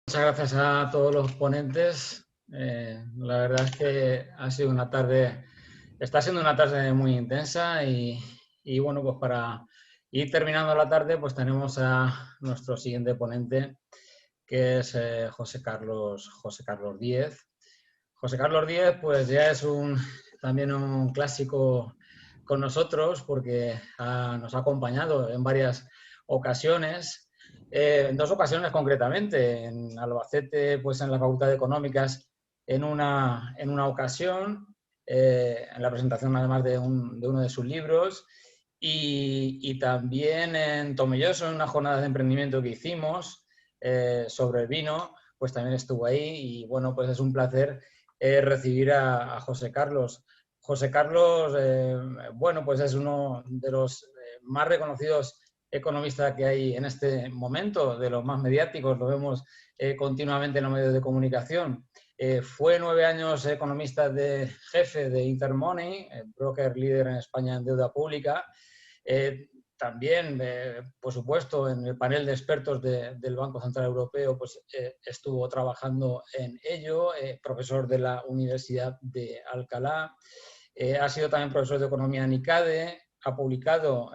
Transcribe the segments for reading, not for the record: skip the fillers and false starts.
Muchas gracias a todos los ponentes. La verdad es que ha sido una tarde, está siendo una tarde muy intensa y bueno, pues para ir terminando la tarde, pues tenemos a nuestro siguiente ponente, que es José Carlos Díez. José Carlos Díez, pues ya es también un clásico con nosotros porque nos ha acompañado en varias ocasiones, en dos ocasiones concretamente, en Albacete, pues en la Facultad de Económicas, en una ocasión, en la presentación además de uno de sus libros, y también en Tomelloso, en una jornada de emprendimiento que hicimos sobre el vino, pues también estuvo ahí y bueno, pues es un placer recibir a José Carlos. José Carlos, bueno, pues es uno de los más reconocidos economistas que hay en este momento, de los más mediáticos, lo vemos continuamente en los medios de comunicación. Fue 9 años economista de jefe de Intermoney, broker líder en España en deuda pública. También, por supuesto, en el panel de expertos del Banco Central Europeo, pues estuvo trabajando en ello, profesor de la Universidad de Alcalá, ha sido también profesor de economía en ICADE, ha publicado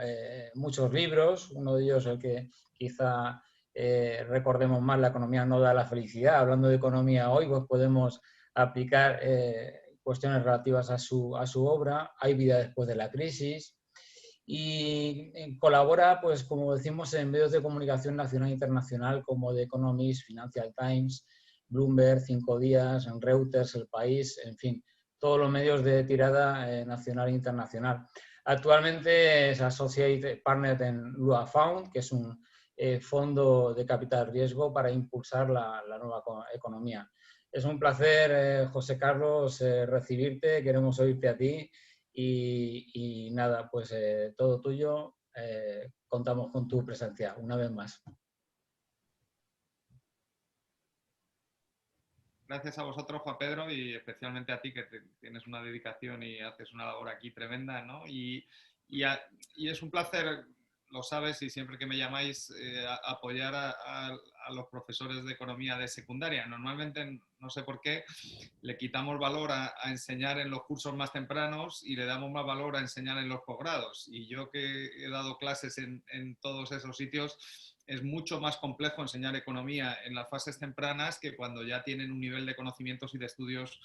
muchos libros, uno de ellos el que quizá recordemos más, La economía no da la felicidad. Hablando de economía hoy, pues podemos aplicar cuestiones relativas a su obra. Hay vida después de la crisis y colabora, pues como decimos, en medios de comunicación nacional e internacional como The Economist, Financial Times, Bloomberg, Cinco Días, en Reuters, El País, en fin, todos los medios de tirada nacional e internacional. Actualmente es Associate Partner en Lua Found, que es un fondo de capital riesgo para impulsar la nueva economía. Es un placer, José Carlos, recibirte, queremos oírte a ti y nada, pues todo tuyo. Contamos con tu presencia una vez más. Gracias a vosotros, Juan Pedro, y especialmente a ti, que tienes una dedicación y haces una labor aquí tremenda, ¿no? Y es un placer, lo sabes, y siempre que me llamáis, apoyar a los profesores de economía de secundaria. Normalmente, no sé por qué, le quitamos valor a enseñar en los cursos más tempranos y le damos más valor a enseñar en los posgrados. Y yo que he dado clases en todos esos sitios, es mucho más complejo enseñar economía en las fases tempranas que cuando ya tienen un nivel de conocimientos y de estudios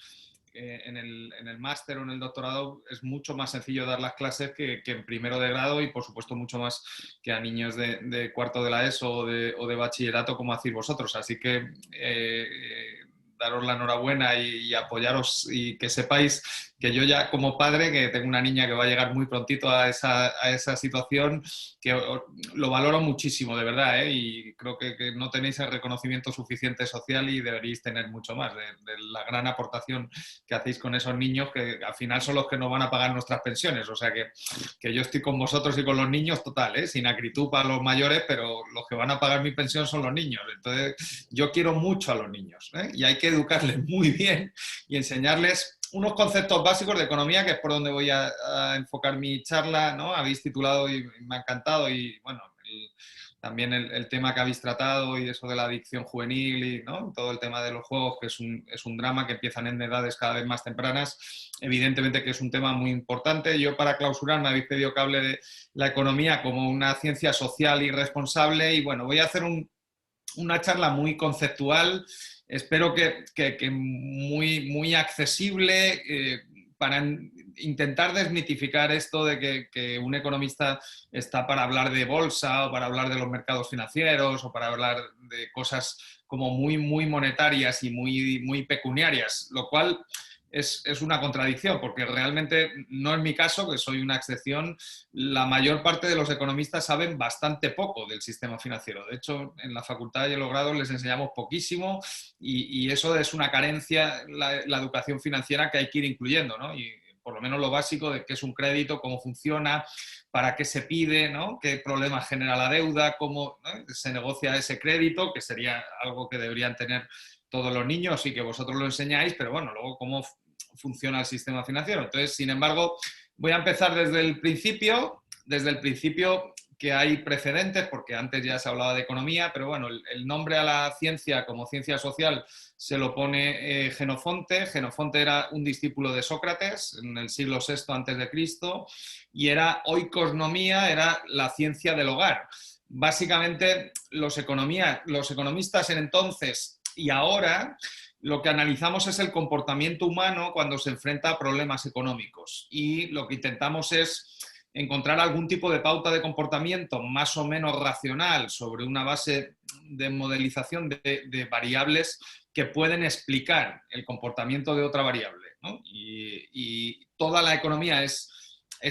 en el máster o en el doctorado. Es mucho más sencillo dar las clases que en primero de grado y por supuesto mucho más que a niños de cuarto de la ESO o de bachillerato, como hacéis vosotros. Así que daros la enhorabuena y apoyaros, y que sepáis que yo ya como padre, que tengo una niña que va a llegar muy prontito a esa situación, que lo valoro muchísimo, de verdad, ¿eh? Y creo que no tenéis el reconocimiento suficiente social y deberíais tener mucho más de la gran aportación que hacéis con esos niños, que al final son los que nos van a pagar nuestras pensiones. O sea que yo estoy con vosotros y con los niños total, ¿eh? Sin acritud para los mayores, pero los que van a pagar mi pensión son los niños. Entonces yo quiero mucho a los niños, ¿eh? Y hay que educarles muy bien y enseñarles unos conceptos básicos de economía, que es por donde voy a enfocar mi charla, ¿no? Habéis titulado y me ha encantado, y bueno, también el tema que habéis tratado y eso de la adicción juvenil y, ¿no?, todo el tema de los juegos, que es un drama, que empiezan en edades cada vez más tempranas. Evidentemente que es un tema muy importante. Yo, para clausurar, me habéis pedido que hable de la economía como una ciencia social y responsable, y bueno, voy a hacer una charla muy conceptual, espero que muy accesible, para intentar desmitificar esto de que un economista está para hablar de bolsa o para hablar de los mercados financieros o para hablar de cosas como muy monetarias y muy pecuniarias, lo cual es una contradicción, porque realmente no es mi caso, que soy una excepción. La mayor parte de los economistas saben bastante poco del sistema financiero. De hecho, en la facultad y en los grados les enseñamos poquísimo, y eso es una carencia, la educación financiera, que hay que ir incluyendo, ¿no? Y por lo menos lo básico de qué es un crédito, cómo funciona, para qué se pide, ¿no?, qué problemas genera la deuda, cómo, ¿no?, se negocia ese crédito, que sería algo que deberían tener todos los niños y que vosotros lo enseñáis, pero bueno, luego cómo funciona el sistema financiero. Entonces, sin embargo, voy a empezar desde el principio que hay precedentes, porque antes ya se hablaba de economía, pero bueno, el nombre a la ciencia como ciencia social se lo pone Jenofonte. Jenofonte era un discípulo de Sócrates en el siglo VI antes de Cristo y era oikosnomía, era la ciencia del hogar. Básicamente, los economistas en entonces y ahora lo que analizamos es el comportamiento humano cuando se enfrenta a problemas económicos y lo que intentamos es encontrar algún tipo de pauta de comportamiento más o menos racional sobre una base de modelización de variables que pueden explicar el comportamiento de otra variable, ¿no? Y toda la economía es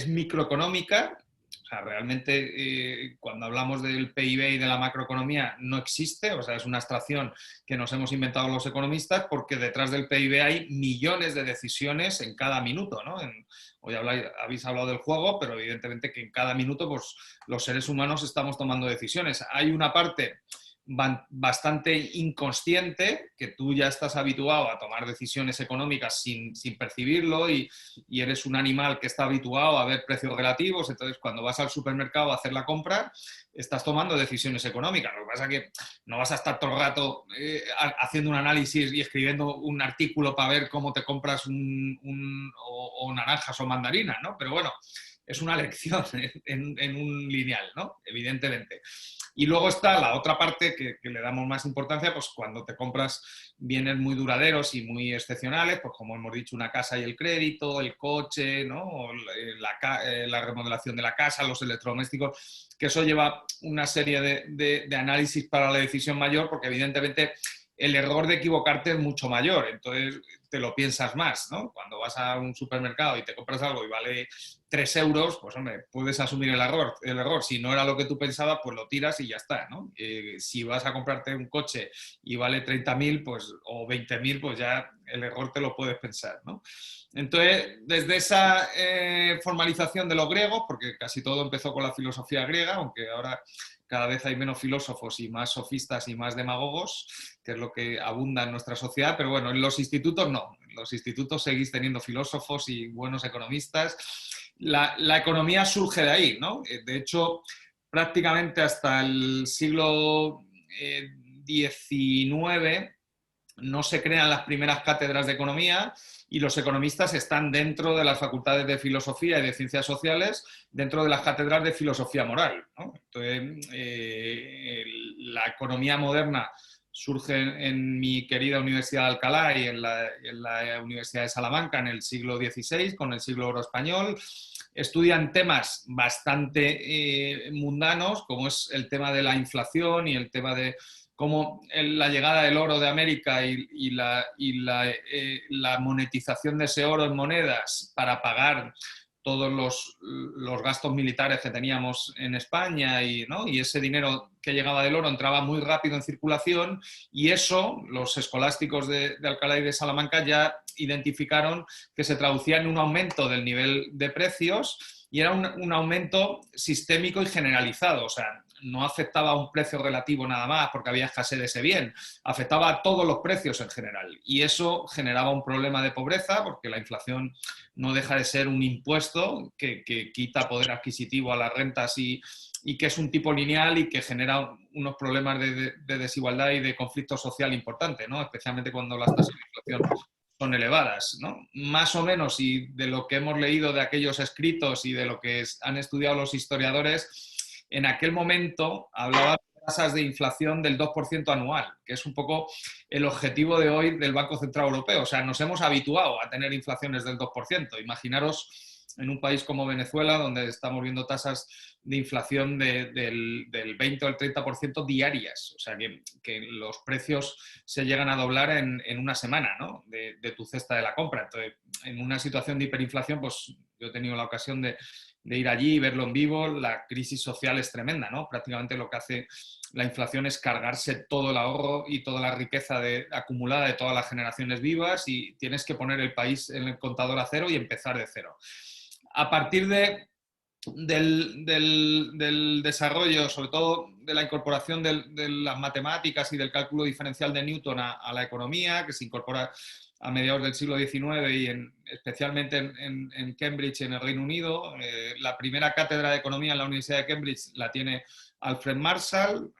microeconómica. O sea, realmente cuando hablamos del PIB y de la macroeconomía no existe, o sea, es una abstracción que nos hemos inventado los economistas porque detrás del PIB hay millones de decisiones en cada minuto, ¿no? Hoy habéis hablado del juego, pero evidentemente que en cada minuto pues, los seres humanos estamos tomando decisiones. Hay una parte bastante inconsciente, que tú ya estás habituado a tomar decisiones económicas sin percibirlo y eres un animal que está habituado a ver precios relativos, entonces cuando vas al supermercado a hacer la compra estás tomando decisiones económicas. Lo que pasa es que no vas a estar todo el rato haciendo un análisis y escribiendo un artículo para ver cómo te compras o naranjas o mandarinas, ¿no? Pero bueno, es una lección en un lineal, ¿no? Evidentemente. Y luego está la otra parte que le damos más importancia, pues cuando te compras bienes muy duraderos y muy excepcionales, pues como hemos dicho, una casa y el crédito, el coche, ¿no? O la remodelación de la casa, los electrodomésticos, que eso lleva una serie de análisis para la decisión mayor, porque evidentemente el error de equivocarte es mucho mayor, entonces te lo piensas más, ¿no? Cuando vas a un supermercado y te compras algo y vale 3 euros, pues hombre, puedes asumir el error. Si no era lo que tú pensabas, pues lo tiras y ya está, ¿no? Si vas a comprarte un coche y vale 30.000 pues, o 20.000, pues ya el error te lo puedes pensar, ¿no? Entonces, desde esa formalización de los griegos, porque casi todo empezó con la filosofía griega, aunque ahora cada vez hay menos filósofos y más sofistas y más demagogos, que es lo que abunda en nuestra sociedad, pero bueno, en los institutos no. En los institutos seguís teniendo filósofos y buenos economistas. La economía surge de ahí, ¿no? De hecho, prácticamente hasta el siglo XIX no se crean las primeras cátedras de economía y los economistas están dentro de las facultades de filosofía y de ciencias sociales, dentro de las cátedras de filosofía moral, ¿no? Entonces, la economía moderna surge en mi querida Universidad de Alcalá y en la Universidad de Salamanca en el siglo XVI, con el siglo oro español. Estudian temas bastante mundanos, como es el tema de la inflación y el tema de cómo la llegada del oro de América y la monetización de ese oro en monedas para pagar todos los gastos militares que teníamos en España ¿no? Y ese dinero que llegaba del oro entraba muy rápido en circulación y eso los escolásticos de Alcalá y de Salamanca ya identificaron que se traducía en un aumento del nivel de precios y era un aumento sistémico y generalizado, o sea, no afectaba a un precio relativo nada más porque había escasez de ese bien, afectaba a todos los precios en general y eso generaba un problema de pobreza porque la inflación no deja de ser un impuesto que quita poder adquisitivo a las rentas y que es un tipo lineal y que genera unos problemas de desigualdad y de conflicto social importante, ¿no? Especialmente cuando las tasas de inflación son elevadas, ¿no? Más o menos, y de lo que hemos leído de aquellos escritos y de lo que han estudiado los historiadores, en aquel momento hablaba de tasas de inflación del 2% anual, que es un poco el objetivo de hoy del Banco Central Europeo. O sea, nos hemos habituado a tener inflaciones del 2%. Imaginaros en un país como Venezuela, donde estamos viendo tasas de inflación del 20 o el 30% diarias. O sea, que los precios se llegan a doblar en una semana, ¿no? de tu cesta de la compra. Entonces, en una situación de hiperinflación, pues yo he tenido la ocasión de ir allí y verlo en vivo, la crisis social es tremenda, ¿no? Prácticamente lo que hace la inflación es cargarse todo el ahorro y toda la riqueza acumulada de todas las generaciones vivas y tienes que poner el país en el contador a cero y empezar de cero. A partir del desarrollo, sobre todo de la incorporación de las matemáticas y del cálculo diferencial de Newton a la economía, que se incorpora a mediados del siglo XIX y especialmente en Cambridge, en el Reino Unido. La primera cátedra de economía en la Universidad de Cambridge la tiene Alfred Marshall.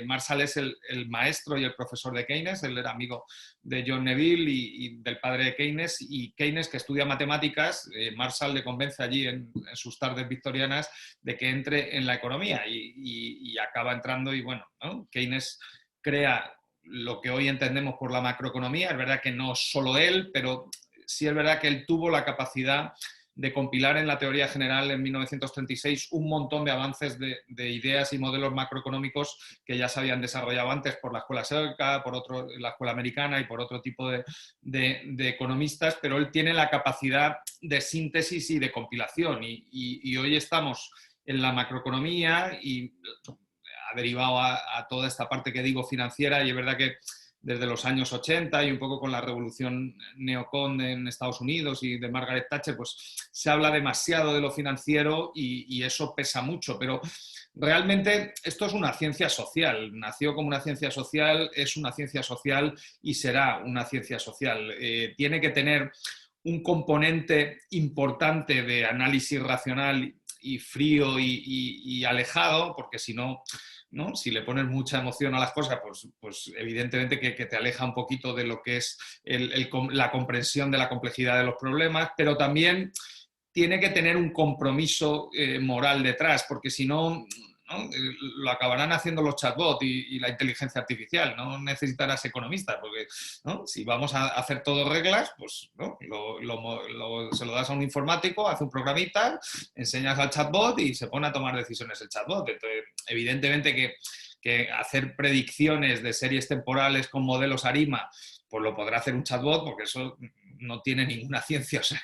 Marshall es el maestro y el profesor de Keynes. Él era amigo de John Neville y del padre de Keynes. Y Keynes, que estudia matemáticas, Marshall le convence allí en sus tardes victorianas de que entre en la economía y acaba entrando. Y bueno, ¿no? Keynes crea lo que hoy entendemos por la macroeconomía. Es verdad que no solo él, pero sí es verdad que él tuvo la capacidad de compilar en la teoría general en 1936 un montón de avances de ideas y modelos macroeconómicos que ya se habían desarrollado antes por la escuela sueca, por la escuela americana y por otro tipo de economistas, pero él tiene la capacidad de síntesis y de compilación y hoy estamos en la macroeconomía y ha derivado a toda esta parte que digo financiera, y es verdad que desde los años 80 y un poco con la revolución neocon en Estados Unidos y de Margaret Thatcher, pues se habla demasiado de lo financiero y eso pesa mucho, pero realmente esto es una ciencia social, nació como una ciencia social, es una ciencia social y será una ciencia social. Tiene que tener un componente importante de análisis racional y frío y alejado, porque si no, ¿no? Si le pones mucha emoción a las cosas, pues evidentemente que te aleja un poquito de lo que es la comprensión de la complejidad de los problemas, pero también tiene que tener un compromiso moral detrás, porque si no, ¿no? Lo acabarán haciendo los chatbots y la inteligencia artificial. No necesitarás economistas, porque ¿no? Si vamos a hacer todo reglas, pues ¿no? Se lo das a un informático, hace un programita, enseñas al chatbot y se pone a tomar decisiones el chatbot. Entonces, evidentemente que hacer predicciones de series temporales con modelos ARIMA, pues lo podrá hacer un chatbot, porque eso no tiene ninguna ciencia. O sea,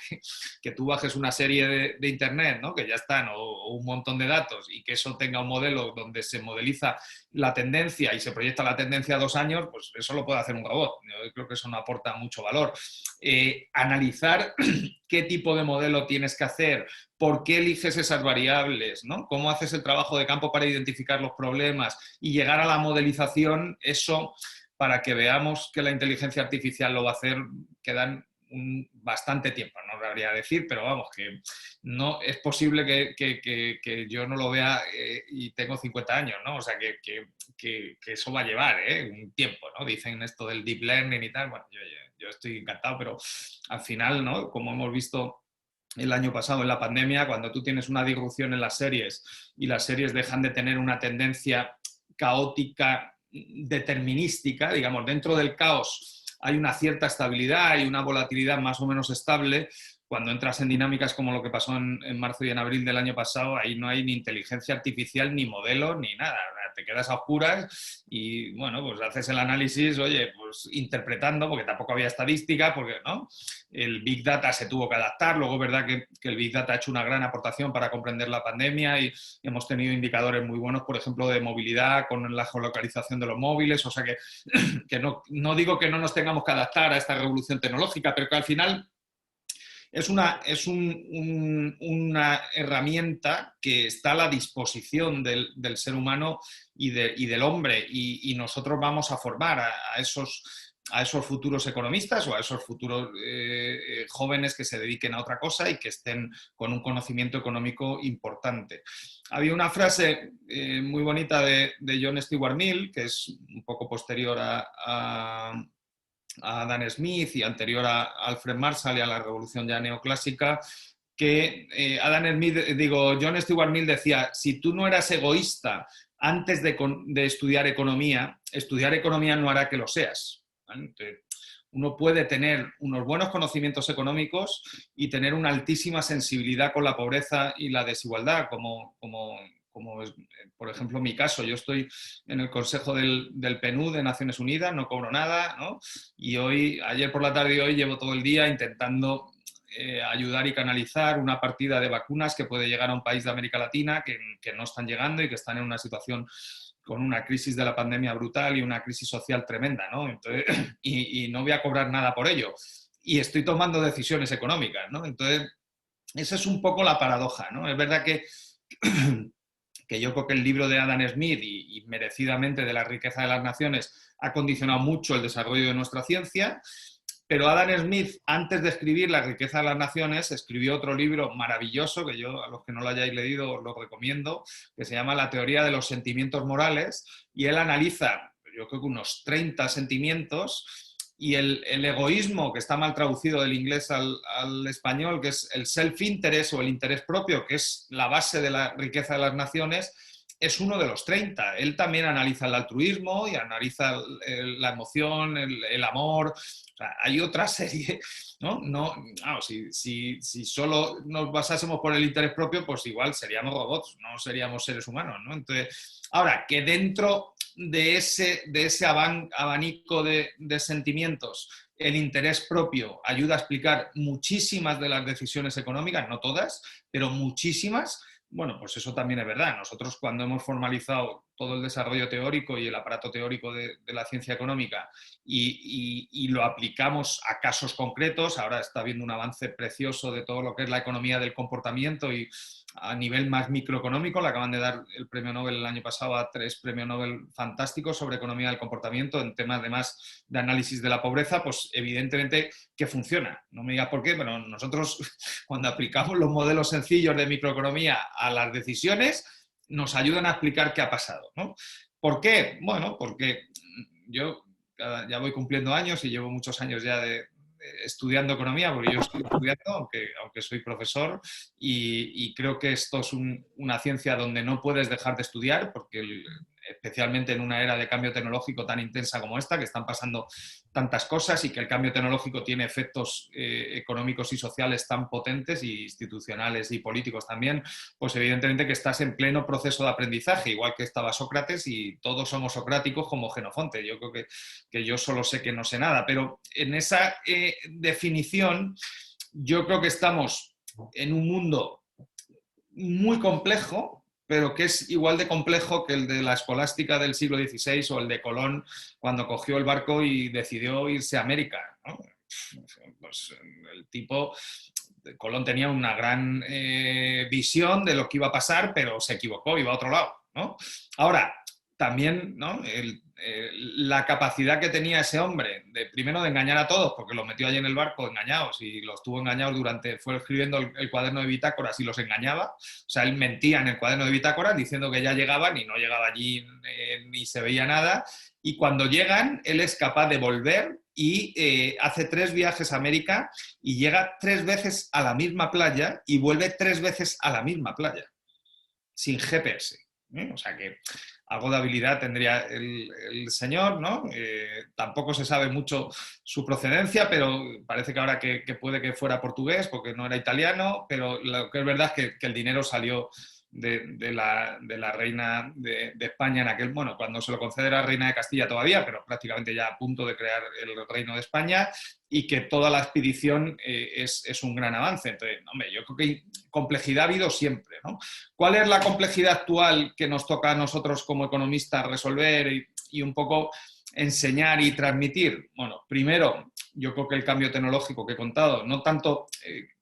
que tú bajes una serie de internet, ¿no? Que ya están, o un montón de datos, y que eso tenga un modelo donde se modeliza la tendencia y se proyecta la tendencia a 2 años, pues eso lo puede hacer un robot. Yo creo que eso no aporta mucho valor. Analizar qué tipo de modelo tienes que hacer, por qué eliges esas variables, ¿no? Cómo haces el trabajo de campo para identificar los problemas y llegar a la modelización, eso, para que veamos que la inteligencia artificial lo va a hacer, quedan bastante tiempo, no lo habría decir, pero vamos, que no es posible que yo no lo vea y tengo 50 años, ¿no? O sea, que eso va a llevar un tiempo, ¿no? Dicen esto del deep learning y tal, bueno, yo estoy encantado, pero al final, ¿no? Como hemos visto el año pasado en la pandemia, cuando tú tienes una disrupción en las series y las series dejan de tener una tendencia caótica, determinística, digamos, dentro del caos hay una cierta estabilidad y una volatilidad más o menos estable. Cuando entras en dinámicas como lo que pasó en marzo y en abril del año pasado, ahí no hay ni inteligencia artificial, ni modelo, ni nada. Te quedas a oscuras y, bueno, pues haces el análisis, oye, pues interpretando, porque tampoco había estadística, porque, ¿no? El Big Data se tuvo que adaptar. Luego es verdad que el Big Data ha hecho una gran aportación para comprender la pandemia y hemos tenido indicadores muy buenos, por ejemplo, de movilidad con la geolocalización de los móviles. O sea que no digo que no nos tengamos que adaptar a esta revolución tecnológica, pero que al final es una herramienta que está a la disposición del ser humano y del hombre, y nosotros vamos a formar a esos futuros economistas o a esos futuros jóvenes que se dediquen a otra cosa y que estén con un conocimiento económico importante. Había una frase muy bonita de John Stuart Mill, que es un poco posterior a Adam Smith y anterior a Alfred Marshall y a la revolución ya neoclásica, que John Stuart Mill decía: si tú no eras egoísta antes de estudiar economía no hará que lo seas. ¿Vale? Entonces, uno puede tener unos buenos conocimientos económicos y tener una altísima sensibilidad con la pobreza y la desigualdad, como es, por ejemplo, mi caso. Yo estoy en el Consejo del PNUD de Naciones Unidas, no cobro nada, ¿no? Y ayer por la tarde y hoy llevo todo el día intentando ayudar y canalizar una partida de vacunas que puede llegar a un país de América Latina que no están llegando y que están en una situación con una crisis de la pandemia brutal y una crisis social tremenda, ¿no? Entonces, y no voy a cobrar nada por ello. Y estoy tomando decisiones económicas, ¿no? Entonces, esa es un poco la paradoja, ¿no? Es verdad que que yo creo que el libro de Adam Smith y merecidamente de la riqueza de las naciones ha condicionado mucho el desarrollo de nuestra ciencia. Pero Adam Smith, antes de escribir La riqueza de las naciones, escribió otro libro maravilloso, que yo, a los que no lo hayáis leído, os lo recomiendo, que se llama La teoría de los sentimientos morales, y él analiza, yo creo que unos 30 sentimientos, y el egoísmo, que está mal traducido del inglés al español, que es el self-interest o el interés propio, que es la base de la riqueza de las naciones, es uno de los 30. Él también analiza el altruismo y analiza la emoción, el amor. O sea, hay otra serie, ¿no? Claro, si solo nos basásemos por el interés propio, pues igual seríamos robots, no seríamos seres humanos, ¿no? Entonces, ahora, que dentro de ese abanico de sentimientos, el interés propio ayuda a explicar muchísimas de las decisiones económicas, no todas, pero muchísimas. Bueno, pues eso también es verdad. Nosotros, cuando hemos formalizado todo el desarrollo teórico y el aparato teórico de la ciencia económica y lo aplicamos a casos concretos, ahora está habiendo un avance precioso de todo lo que es la economía del comportamiento y a nivel más microeconómico. Le acaban de dar el premio Nobel el año pasado a 3 premios Nobel fantásticos sobre economía del comportamiento en temas además de análisis de la pobreza, pues evidentemente que funciona. No me digas por qué, pero nosotros cuando aplicamos los modelos sencillos de microeconomía a las decisiones, nos ayudan a explicar qué ha pasado, ¿no? ¿Por qué? Bueno, porque yo ya voy cumpliendo años y llevo muchos años ya estudiando economía, porque yo estoy estudiando, aunque soy profesor, y creo que esto es una ciencia donde no puedes dejar de estudiar, porque especialmente en una era de cambio tecnológico tan intensa como esta, que están pasando tantas cosas y que el cambio tecnológico tiene efectos económicos y sociales tan potentes, y institucionales y políticos también, pues evidentemente que estás en pleno proceso de aprendizaje, igual que estaba Sócrates, y todos somos socráticos como Jenofonte. Yo creo que yo solo sé que no sé nada, pero en esa definición yo creo que estamos en un mundo muy complejo, pero que es igual de complejo que el de la escolástica del siglo XVI o el de Colón cuando cogió el barco y decidió irse a América, ¿no? Pues el tipo, Colón tenía una gran visión de lo que iba a pasar, pero se equivocó, iba a otro lado, ¿no? Ahora, también, ¿no? La capacidad que tenía ese hombre primero de engañar a todos, porque los metió allí en el barco engañados y los tuvo engañados fue escribiendo el cuaderno de bitácoras y los engañaba. O sea, él mentía en el cuaderno de bitácoras diciendo que ya llegaban y no llegaba allí ni se veía nada. Y cuando llegan, él es capaz de volver y hace 3 viajes a América y llega 3 veces a la misma playa y vuelve 3 veces a la misma playa, sin GPS. O sea que algo de habilidad tendría el señor, ¿no? Tampoco se sabe mucho su procedencia, pero parece que ahora que puede que fuera portugués, porque no era italiano, pero lo que es verdad es que el dinero salió de la reina de España en aquel, bueno, cuando se lo concede era reina de Castilla todavía, pero prácticamente ya a punto de crear el reino de España, y que toda la expedición es un gran avance. Entonces, hombre, yo creo que complejidad ha habido siempre, ¿no? ¿Cuál es la complejidad actual que nos toca a nosotros como economistas resolver y un poco enseñar y transmitir? Bueno, primero, yo creo que el cambio tecnológico que he contado, no tanto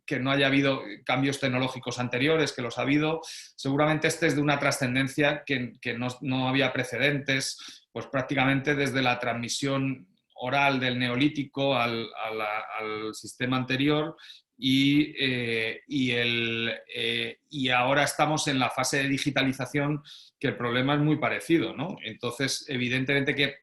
que no haya habido cambios tecnológicos anteriores, que los ha habido, seguramente este es de una trascendencia que no había precedentes, pues prácticamente desde la transmisión oral del neolítico al sistema anterior, y ahora estamos en la fase de digitalización, que el problema es muy parecido, ¿no? Entonces, evidentemente que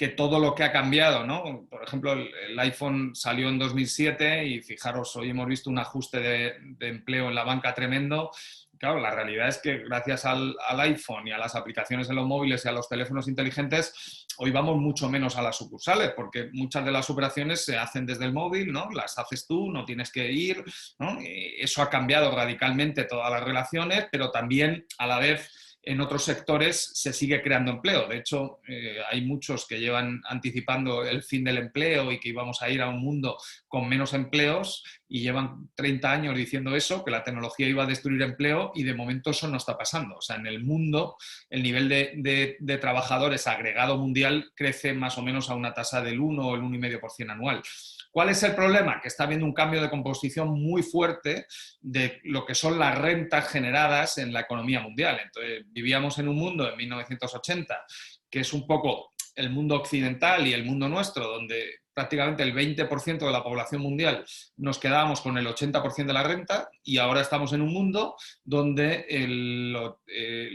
todo lo que ha cambiado, ¿no? Por ejemplo, el iPhone salió en 2007 y fijaros, hoy hemos visto un ajuste de empleo en la banca tremendo. Claro, la realidad es que gracias al iPhone y a las aplicaciones en los móviles y a los teléfonos inteligentes, hoy vamos mucho menos a las sucursales, porque muchas de las operaciones se hacen desde el móvil, ¿no? Las haces tú, no tienes que ir, ¿no? Eso ha cambiado radicalmente todas las relaciones, pero también a la vez en otros sectores se sigue creando empleo. De hecho, hay muchos que llevan anticipando el fin del empleo y que íbamos a ir a un mundo con menos empleos, y llevan 30 años diciendo eso, que la tecnología iba a destruir empleo, y de momento eso no está pasando. O sea, en el mundo el nivel de trabajadores agregado mundial crece más o menos a una tasa del 1 o el 1,5% anual. ¿Cuál es el problema? Que está habiendo un cambio de composición muy fuerte de lo que son las rentas generadas en la economía mundial. Entonces, vivíamos en un mundo en 1980 que es un poco el mundo occidental y el mundo nuestro, donde prácticamente el 20% de la población mundial nos quedábamos con el 80% de la renta, y ahora estamos en un mundo donde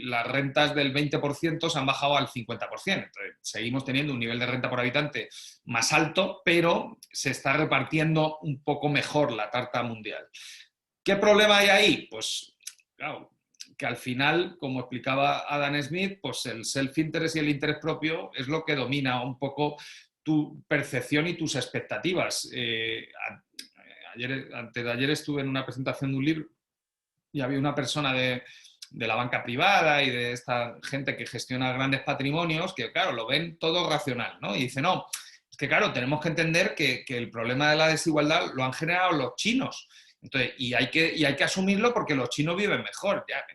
las rentas del 20% se han bajado al 50%. Entonces, seguimos teniendo un nivel de renta por habitante más alto, pero se está repartiendo un poco mejor la tarta mundial. ¿Qué problema hay ahí? Pues, claro, que al final, como explicaba Adam Smith, pues el self-interest y el interés propio es lo que domina un poco tu percepción y tus expectativas. Antes de ayer estuve en una presentación de un libro y había una persona de la banca privada y de esta gente que gestiona grandes patrimonios que, claro, lo ven todo racional, ¿no? Y dice, no, es que, claro, tenemos que entender que el problema de la desigualdad lo han generado los chinos. Entonces, y hay que asumirlo porque los chinos viven mejor. Ya,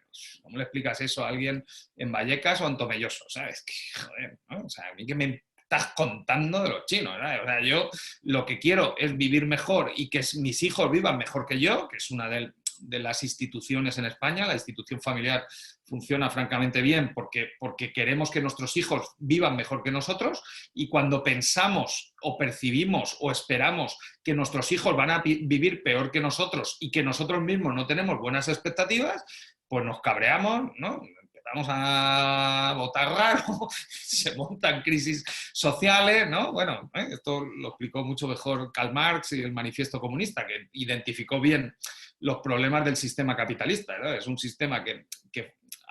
¿cómo le explicas eso a alguien en Vallecas o en Tomelloso? ¿Sabes? Que, joder, ¿no? O sea, a mí que me estás contando de los chinos, ¿no? O sea, yo lo que quiero es vivir mejor y que mis hijos vivan mejor que yo, que es una de las instituciones en España. La institución familiar funciona francamente bien porque queremos que nuestros hijos vivan mejor que nosotros, y cuando pensamos o percibimos o esperamos que nuestros hijos van a vivir peor que nosotros y que nosotros mismos no tenemos buenas expectativas, pues nos cabreamos, ¿no? Empezamos a votar raro, se montan crisis sociales, ¿no? Bueno, esto lo explicó mucho mejor Karl Marx y el Manifiesto Comunista, que identificó bien los problemas del sistema capitalista, ¿no? Es un sistema que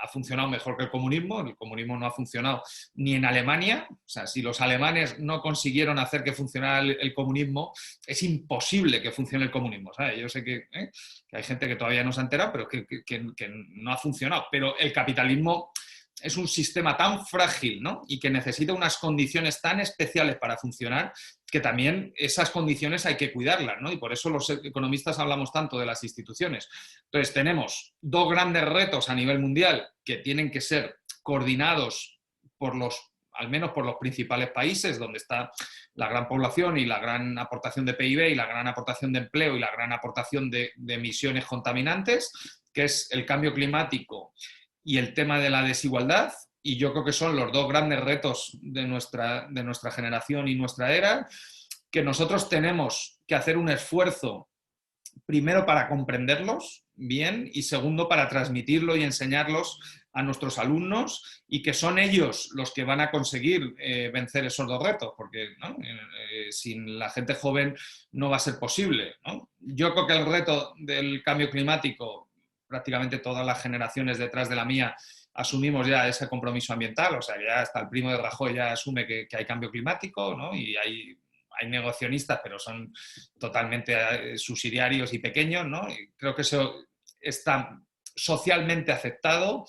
ha funcionado mejor que el comunismo no ha funcionado ni en Alemania. O sea, si los alemanes no consiguieron hacer que funcionara el comunismo, es imposible que funcione el comunismo, ¿sabes? Yo sé que hay gente que todavía no se ha enterado, pero que no ha funcionado. Pero el capitalismo es un sistema tan frágil, ¿no? Y que necesita unas condiciones tan especiales para funcionar, que también esas condiciones hay que cuidarlas, ¿no? Y por eso los economistas hablamos tanto de las instituciones. Entonces, tenemos dos grandes retos a nivel mundial que tienen que ser coordinados al menos por los principales países, donde está la gran población y la gran aportación de PIB y la gran aportación de empleo y la gran aportación de emisiones contaminantes, que es el cambio climático y el tema de la desigualdad. Y yo creo que son los dos grandes retos de nuestra generación y nuestra era, que nosotros tenemos que hacer un esfuerzo, primero para comprenderlos bien y segundo para transmitirlo y enseñarlos a nuestros alumnos, y que son ellos los que van a conseguir vencer esos dos retos, porque ¿no? Sin la gente joven no va a ser posible, ¿no? Yo creo que el reto del cambio climático, prácticamente todas las generaciones detrás de la mía asumimos ya ese compromiso ambiental, o sea, ya hasta el primo de Rajoy ya asume que hay cambio climático, ¿no? Y hay negacionistas, pero son totalmente subsidiarios y pequeños, ¿no? Y creo que eso está socialmente aceptado.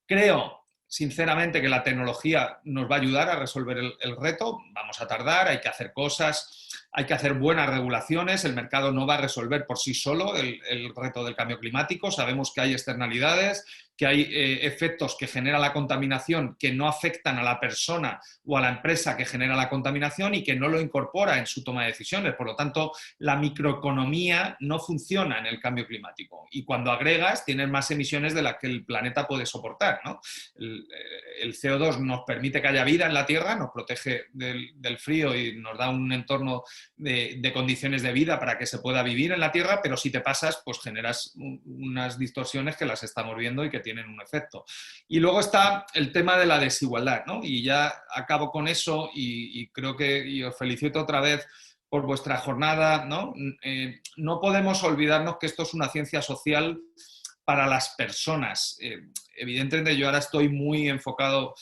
Creo, sinceramente, que la tecnología nos va a ayudar a resolver el reto. Vamos a tardar, hay que hacer cosas, hay que hacer buenas regulaciones. El mercado no va a resolver por sí solo el reto del cambio climático. Sabemos que hay externalidades, que hay efectos que genera la contaminación que no afectan a la persona o a la empresa que genera la contaminación y que no lo incorpora en su toma de decisiones. Por lo tanto, la microeconomía no funciona en el cambio climático. Y cuando agregas, tienes más emisiones de las que el planeta puede soportar, ¿no? El CO2 nos permite que haya vida en la Tierra, nos protege del frío y nos da un entorno de condiciones de vida para que se pueda vivir en la Tierra, pero si te pasas, pues generas unas distorsiones que las estamos viendo y que tienen un efecto. Y luego está el tema de la desigualdad, ¿no? Y ya acabo con eso y creo que y os felicito otra vez por vuestra jornada, ¿no? No podemos olvidarnos que esto es una ciencia social para las personas. Evidentemente yo ahora estoy muy enfocado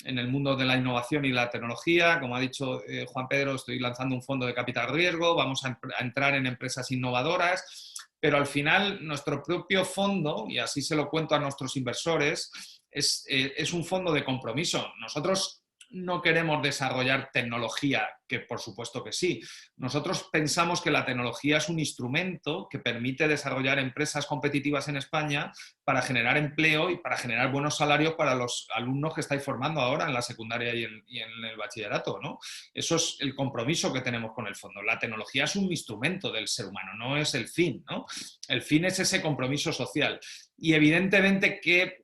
en el mundo de la innovación y la tecnología. Como ha dicho Juan Pedro, estoy lanzando un fondo de capital riesgo, vamos a entrar en empresas innovadoras, pero al final nuestro propio fondo, y así se lo cuento a nuestros inversores, es un fondo de compromiso. Nosotros no queremos desarrollar tecnología, que por supuesto que sí. Nosotros pensamos que la tecnología es un instrumento que permite desarrollar empresas competitivas en España para generar empleo y para generar buenos salarios para los alumnos que estáis formando ahora en la secundaria y en el bachillerato, ¿no? Eso es el compromiso que tenemos con el fondo. La tecnología es un instrumento del ser humano, no es el fin, ¿no? El fin es ese compromiso social. Y evidentemente que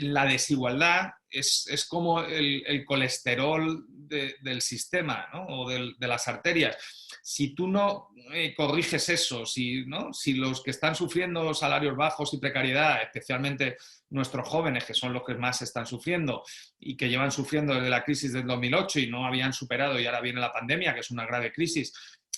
la desigualdad es como el colesterol del sistema, ¿no? O de las arterias. Si tú no corriges eso, ¿no? Si los que están sufriendo salarios bajos y precariedad, especialmente nuestros jóvenes, que son los que más están sufriendo y que llevan sufriendo desde la crisis del 2008 y no habían superado y ahora viene la pandemia, que es una grave crisis,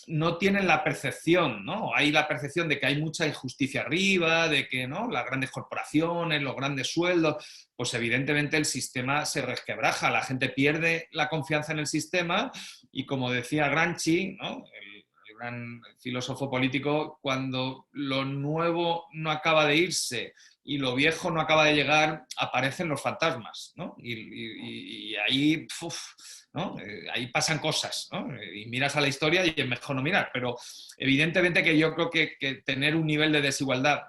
no tienen la percepción, ¿no? Hay la percepción de que hay mucha injusticia arriba, de que, ¿no? Las grandes corporaciones, los grandes sueldos, pues evidentemente el sistema se resquebraja, la gente pierde la confianza en el sistema y como decía Gramsci, ¿no? El gran filósofo político, cuando lo nuevo no acaba de irse y lo viejo no acaba de llegar, aparecen los fantasmas, ¿no? Y ahí, ¿no? Ahí pasan cosas, ¿no? Y miras a la historia y es mejor no mirar, pero evidentemente que yo creo que tener un nivel de desigualdad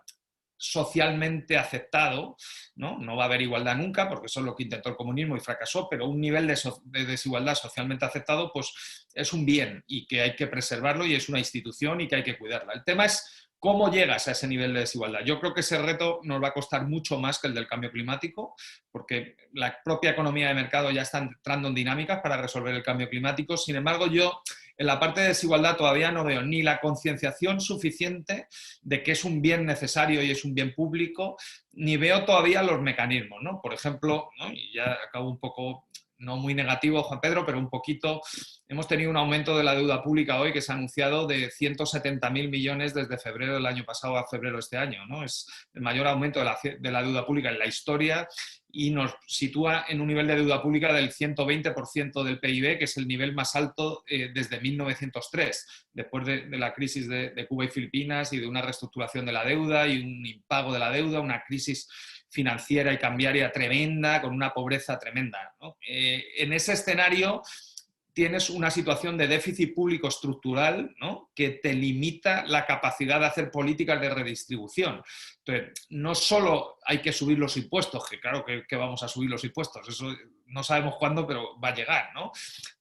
socialmente aceptado, ¿no? Va a haber igualdad nunca, porque eso es lo que intentó el comunismo y fracasó, pero un nivel de desigualdad socialmente aceptado, pues es un bien y que hay que preservarlo y es una institución y que hay que cuidarla. El tema es cómo llegas a ese nivel de desigualdad. Yo creo que ese reto nos va a costar mucho más que el del cambio climático, porque la propia economía de mercado ya está entrando en dinámicas para resolver el cambio climático. Sin embargo, yo en la parte de desigualdad todavía no veo ni la concienciación suficiente de que es un bien necesario y es un bien público, ni veo todavía los mecanismos, ¿no? Por ejemplo, ¿no? Y ya acabo un poco, no muy negativo, Juan Pedro, pero un poquito, hemos tenido un aumento de la deuda pública hoy que se ha anunciado de 170.000 millones desde febrero del año pasado a febrero de este año, ¿no? Es el mayor aumento de la deuda pública en la historia y nos sitúa en un nivel de deuda pública del 120% del PIB, que es el nivel más alto desde 1903, después de la crisis de Cuba y Filipinas y de una reestructuración de la deuda y un impago de la deuda, una crisis financiera y cambiaria tremenda, con una pobreza tremenda, ¿no? En ese escenario tienes una situación de déficit público estructural, ¿no? Que te limita la capacidad de hacer políticas de redistribución. Entonces, no solo hay que subir los impuestos, que claro que vamos a subir los impuestos, eso no sabemos cuándo, pero va a llegar, ¿no?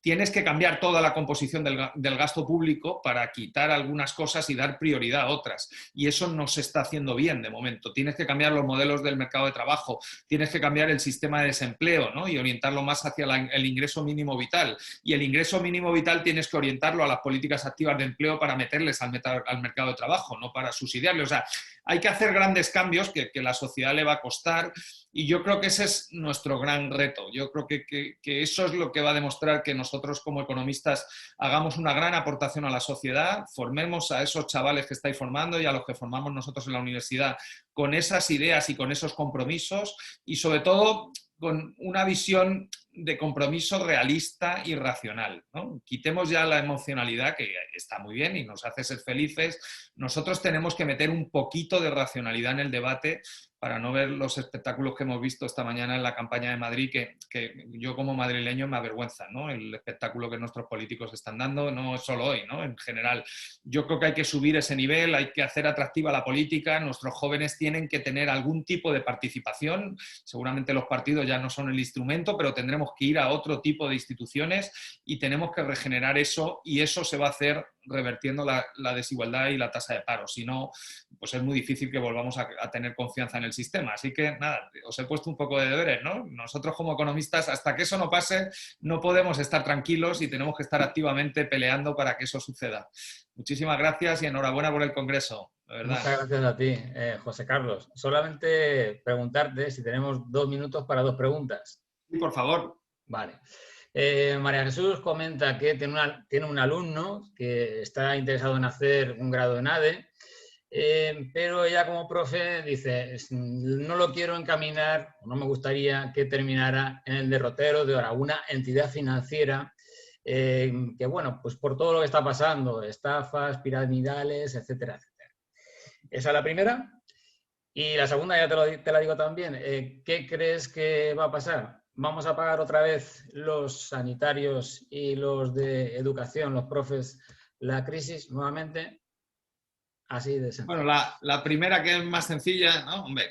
Tienes que cambiar toda la composición del gasto público para quitar algunas cosas y dar prioridad a otras. Y eso no se está haciendo bien de momento. Tienes que cambiar los modelos del mercado de trabajo, tienes que cambiar el sistema de desempleo, ¿no? Y orientarlo más hacia el ingreso mínimo vital. Y el ingreso mínimo vital tienes que orientarlo a las políticas activas de empleo para meterles al mercado de trabajo, no para subsidiarles. O sea, hay que hacer grandes cambios que la sociedad le va a costar y yo creo que ese es nuestro gran reto. Yo creo que eso es lo que va a demostrar que nosotros como economistas hagamos una gran aportación a la sociedad, formemos a esos chavales que estáis formando y a los que formamos nosotros en la universidad con esas ideas y con esos compromisos y sobre todo con una visión de compromiso realista y racional, ¿no? Quitemos ya la emocionalidad, que está muy bien y nos hace ser felices. Nosotros tenemos que meter un poquito de racionalidad en el debate para no ver los espectáculos que hemos visto esta mañana en la campaña de Madrid, que yo como madrileño me avergüenza, ¿no? El espectáculo que nuestros políticos están dando, no solo hoy, ¿no? En general, yo creo que hay que subir ese nivel, hay que hacer atractiva la política, nuestros jóvenes tienen que tener algún tipo de participación, seguramente los partidos ya no son el instrumento, pero tendremos que ir a otro tipo de instituciones y tenemos que regenerar eso y eso se va a hacer revertiendo la desigualdad y la tasa de paro. Si no, pues es muy difícil que volvamos a tener confianza en el sistema. Así que, nada, os he puesto un poco de deberes, ¿no? Nosotros como economistas, hasta que eso no pase, no podemos estar tranquilos y tenemos que estar activamente peleando para que eso suceda. Muchísimas gracias y enhorabuena por el Congreso, de verdad. Muchas gracias a ti, José Carlos. Solamente preguntarte si tenemos 2 minutos para 2 preguntas. Sí, por favor. Vale. María Jesús comenta que tiene un alumno que está interesado en hacer un grado en ADE, pero ella como profe dice, no lo quiero encaminar, no me gustaría que terminara en el derrotero de alguna entidad financiera que, bueno, pues por todo lo que está pasando, estafas, piramidales, etcétera, etcétera. Esa es la primera. Y la segunda, ya te la digo también, ¿qué crees que va a pasar? vamos a pagar otra vez los sanitarios y los de educación, los profes, la crisis nuevamente. Así de Bueno, sencillo. la primera, que es más sencilla, ¿no? Hombre,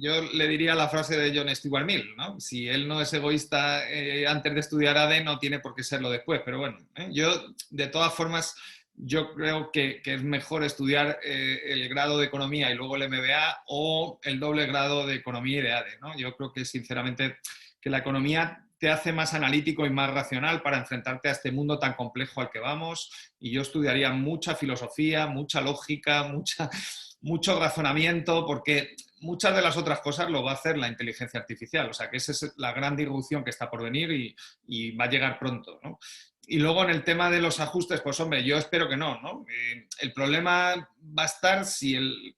yo le diría la frase de John Stuart Mill, ¿no? Si él no es egoísta antes de estudiar ADE, no tiene por qué serlo después. Pero bueno, yo, de todas formas, yo creo que es mejor estudiar el grado de Economía y luego el MBA, o el doble grado de Economía y de ADE, ¿no? Yo creo que, sinceramente, que la economía te hace más analítico y más racional para enfrentarte a este mundo tan complejo al que vamos, y yo estudiaría mucha filosofía, mucha lógica, mucho razonamiento, porque muchas de las otras cosas lo va a hacer la inteligencia artificial. O sea, que esa es la gran disrupción que está por venir y va a llegar pronto, ¿no? Y luego, en el tema de los ajustes, pues hombre, yo espero que no, ¿no? El problema va a estar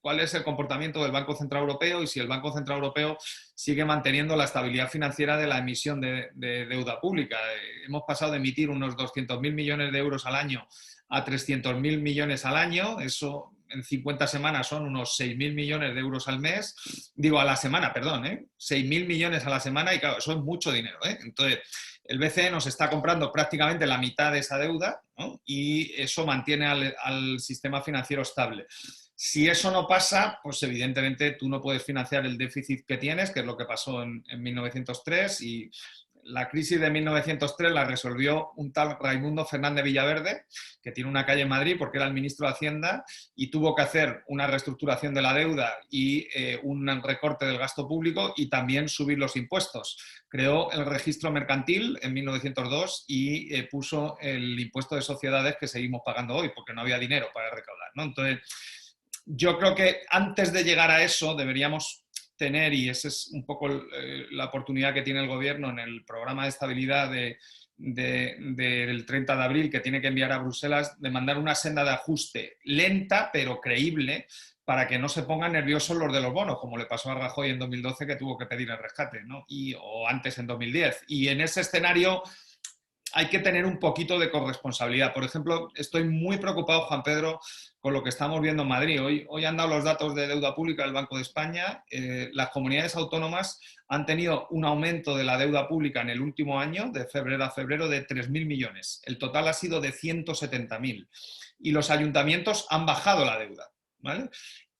cuál es el comportamiento del Banco Central Europeo, y si el Banco Central Europeo sigue manteniendo la estabilidad financiera de la emisión de deuda pública. Hemos pasado de emitir unos 200.000 millones de euros al año a 300.000 millones al año. Eso en 50 semanas son unos 6.000 millones de euros al mes. Digo, a la semana, perdón, 6.000 millones a la semana, y claro, eso es mucho dinero, ¿eh? Entonces, el BCE nos está comprando prácticamente la mitad de esa deuda, ¿no? Y eso mantiene al sistema financiero estable. Si eso no pasa, pues evidentemente tú no puedes financiar el déficit que tienes, que es lo que pasó en 1903, y la crisis de 1903 la resolvió un tal Raimundo Fernández Villaverde, que tiene una calle en Madrid porque era el ministro de Hacienda, y tuvo que hacer una reestructuración de la deuda y un recorte del gasto público, y también subir los impuestos. Creó el registro mercantil en 1902 y puso el impuesto de sociedades que seguimos pagando hoy, porque no había dinero para recaudar, ¿no? Entonces, yo creo que antes de llegar a eso deberíamos tener, y esa es un poco la oportunidad que tiene el gobierno en el programa de estabilidad del 30 de abril, que tiene que enviar a Bruselas, de mandar una senda de ajuste lenta pero creíble, para que no se pongan nerviosos los de los bonos, como le pasó a Rajoy en 2012, que tuvo que pedir el rescate, ¿no? O antes, en 2010. Y en ese escenario hay que tener un poquito de corresponsabilidad. Por ejemplo, estoy muy preocupado, Juan Pedro, con lo que estamos viendo en Madrid. Hoy han dado los datos de deuda pública del Banco de España. Las comunidades autónomas han tenido un aumento de la deuda pública en el último año, de febrero a febrero, de 3.000 millones. El total ha sido de 170.000. Y los ayuntamientos han bajado la deuda, ¿vale?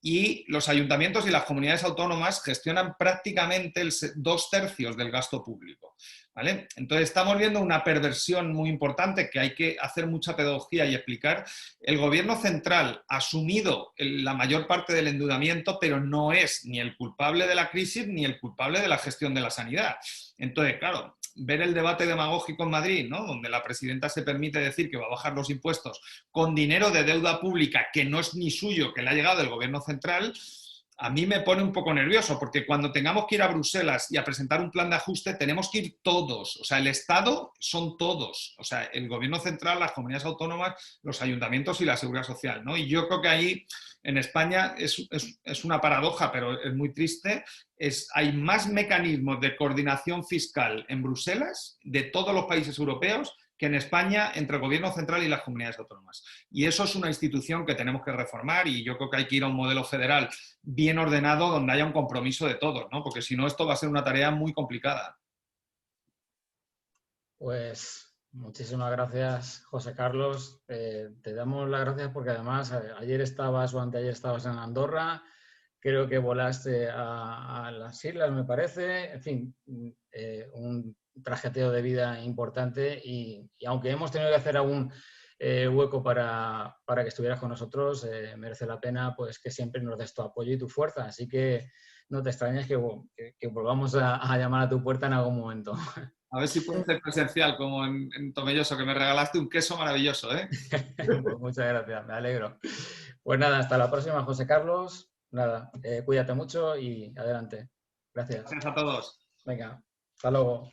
Y los ayuntamientos y las comunidades autónomas gestionan prácticamente 2/3 del gasto público, ¿vale? Entonces, estamos viendo una perversión muy importante que hay que hacer mucha pedagogía y explicar. El gobierno central ha asumido la mayor parte del endeudamiento, pero no es ni el culpable de la crisis ni el culpable de la gestión de la sanidad. Entonces, claro, ver el debate demagógico en Madrid, ¿no?, donde la presidenta se permite decir que va a bajar los impuestos con dinero de deuda pública que no es ni suyo, que le ha llegado del gobierno central, a mí me pone un poco nervioso, porque cuando tengamos que ir a Bruselas y a presentar un plan de ajuste, tenemos que ir todos. O sea, el Estado son todos. O sea, el gobierno central, las comunidades autónomas, los ayuntamientos y la seguridad social, ¿no? Y yo creo que ahí, en España, es una paradoja, pero es muy triste. Hay más mecanismos de coordinación fiscal en Bruselas, de todos los países europeos, que en España, entre el gobierno central y las comunidades autónomas. Y eso es una institución que tenemos que reformar, y yo creo que hay que ir a un modelo federal bien ordenado, donde haya un compromiso de todos, ¿no? Porque si no, esto va a ser una tarea muy complicada. Pues muchísimas gracias, José Carlos. Te damos las gracias porque además ayer estabas o anteayer estabas en Andorra, creo que volaste a las islas, me parece. En fin, un trajeteo de vida importante, y aunque hemos tenido que hacer algún hueco para que estuvieras con nosotros, merece la pena pues que siempre nos des tu apoyo y tu fuerza. Así que no te extrañes que volvamos a llamar a tu puerta en algún momento. A ver si puede ser presencial, como en Tomelloso, que me regalaste un queso maravilloso, ¿eh? Pues muchas gracias, me alegro. Pues nada, hasta la próxima, José Carlos. Nada, cuídate mucho y adelante. Gracias. Gracias a todos. Venga, hasta luego.